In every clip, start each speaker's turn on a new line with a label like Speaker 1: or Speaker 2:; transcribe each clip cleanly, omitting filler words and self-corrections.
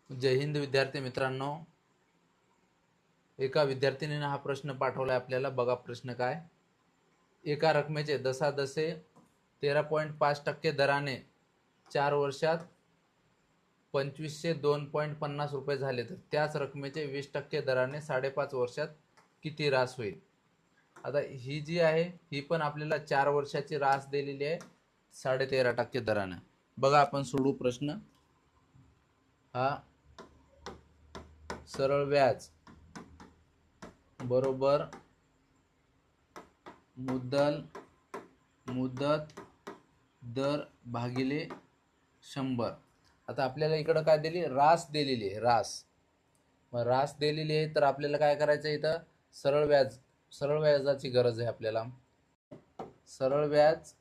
Speaker 1: जय हिंद विद्यार्थी मित्रांनो, एका विद्यार्थिनीने हा प्रश्न पाठवलाय आपल्याला. बघा प्रश्न काय. एका रकमेचे दसादसे 13.5% दराने 4 वर्षात 2502.50 रुपये झाले, तर त्याच रकमेचे 20% दराने 5.5 वर्षात किती रास होईल. आता ही जी आहे ही पण आपल्याला 4 वर्षाची रास दिलेली आहे 13.5% दराने. बघा आपण सोडवू प्रश्न. हा सरळ व्याज बरोबर मुदत दर भागिले 100. आता आपल्याला इकडं काय दिली, रास दिलेली आहे. मग रास दिलेली आहे तर आपल्याला काय करायचं, इथं सरळ व्याजाची गरज आहे आपल्याला. सरळ व्याज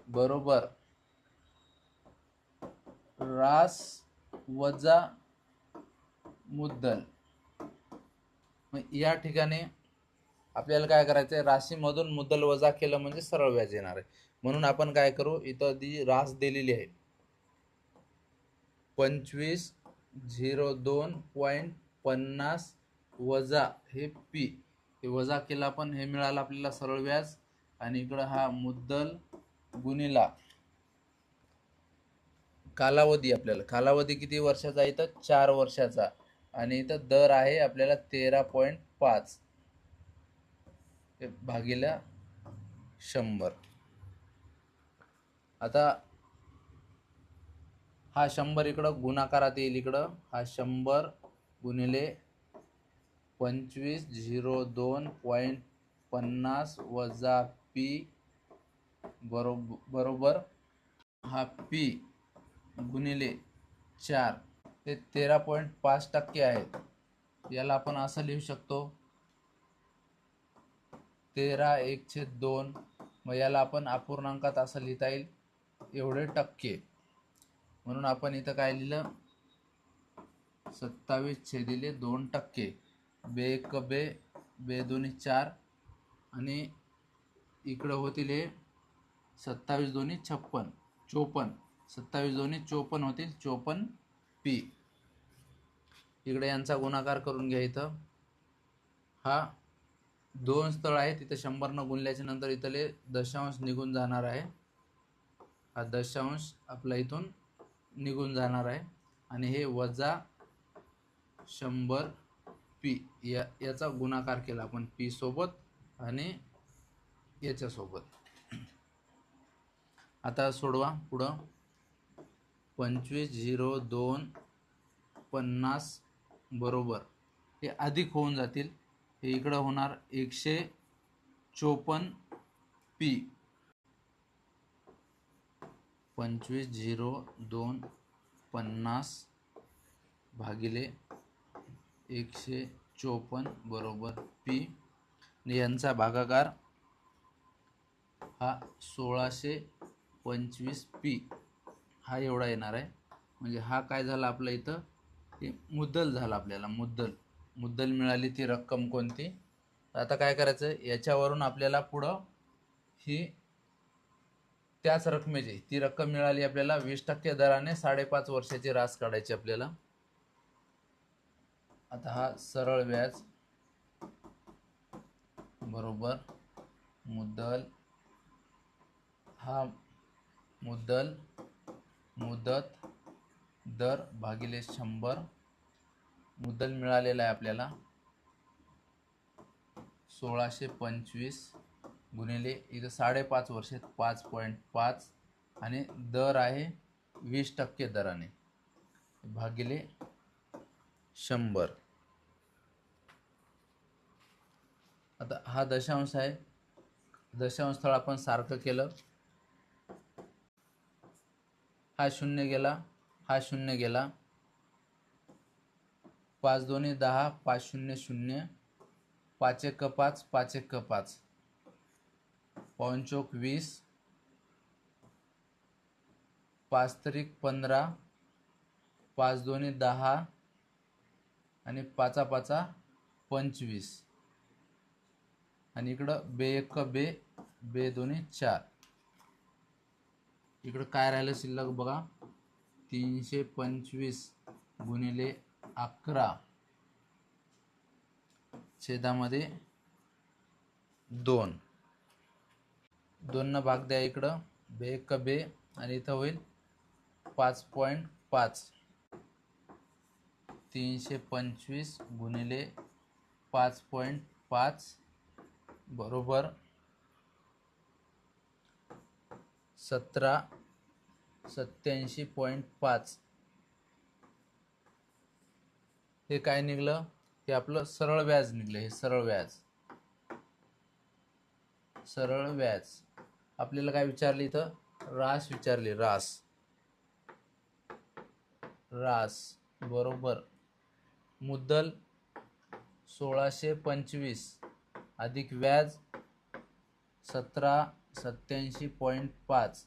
Speaker 1: बरोबर रास वजा मुद्दल. मग या ठिकाणी आपल्याला काय करायचं आहे, राशीमधून मुद्दल वजा केलं म्हणजे सरळ व्याज येणार आहे. म्हणून आपण काय करू, इथं दी रास दिलेली आहे 2502.50 वजा हे पी, हे वजा केलं आपण, हे मिळालं आपल्याला सरळ व्याज. आणि इकडं हा मुद्दल गुणिला कालावधी. आपल्याला कालावधी किती वर्षाचा आहे, इथं 4 वर्षाचा. आणि इथं दर आहे आपल्याला 13.5 भागिले 100. आता हा 100 इकडं गुणाकारात येईल. इकडं हा 100 गुणिले 2502.50 वजा पी बरोबर हा पी गुणिले 4. हे 13.5% आहेत. याला आपण असं लिहू शकतो 13/1/2. मग याला आपण अपूर्णांकात असं लिहिता येईल एवढे टक्के. म्हणून आपण इथं काय लिहिलं, 27/2%. बे 1 बे, बे 2 4, आणि इकडं होतील हे 27 2 56 54. 27 2 54 होतील 54 पी. इकडे यांचा गुणाकार करून घ्या. इथं हा 2 स्थळ आहे, तिथं 100 न गुणल्याच्या नंतर इथले दशांश निघून जाणार आहे. हा दशांश आपला इथून निघून जाणार आहे. आणि हे वजा 100 पी, याचा गुणाकार केला आपण पी सोबत आणि याच्या सोबत. आता सोडवा पुढं. 2502.50 बरोबर हे अधिक होऊन जातील. हे इकडं होणार 154 पी. 2502.50 भागिले 154 बरोबर पी. यांचा भागाकार हा 1625 पी हा एवढा येणार आहे. म्हणजे हा काय झाला आपल्या इथं, हे मुद्दल झालं आपल्याला. मुद्दल मिळाली ती रक्कम कोणती. आता काय करायचं, याच्यावरून आपल्याला पुढं ही त्याच रकमेची ती रक्कम मिळाली आपल्याला 20% दराने 5.5 वर्षाची रास काढायची आपल्याला. आता हा सरळ व्याज बरोबर मुद्दल, हा मुदत दर भागिले 100. मुद्दल मिळालेला आहे आपल्याला 1625 गुणिले इथं 5.5 वर्ष 5.5, आणि दर आहे 20% दराने भागिले 100. आता हा दशांश आहे, दशांश स्थळ आपण सारखं केलं. हा 0 गेला, हा 0 गेला. 5 2 10, 5 0 0, 5 1 5, 5 1 5, 5 चौक 20, 5 3 15, 5 2 10, आणि 5 5 25. आणि इकडं बे 1 बे, बे 2 4. इकडं काय राहिलं शिल्लक बघा, 325 गुणिले 11 छेदामध्ये 2. 2 भाग द्या इकडं, बे एक बे, आणि इथं होईल 5.5. 325 गुणिले 5.5 बरोबर 1787.5. हे काय निघलं? हे आपलं सरळ व्याज निघलं. हे सरळ व्याज. सरळ व्याज. आपल्याला काय विचारले इथं? रास विचारले. रास. रास बरोबर मुद्दल 1625 अधिक व्याज 1787.5.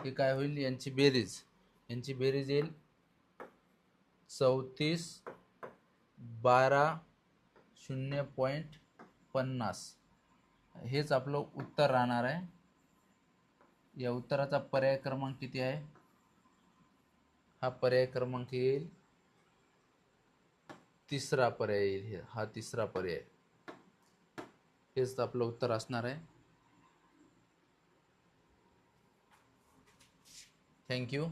Speaker 1: हे काय होईल? यांची बेरीज. यांची बेरीज येईल 34 12 0.50. हेच आपलं उत्तर राहणार आहे. या उत्तराचा पर्याय क्रमांक किती आहे? हा पर्याय क्रमांक येईल तिसरा पर्याय येईल. हा तिसरा पर्याय. हेच आपलं उत्तर असणार आहे. थँक्यू.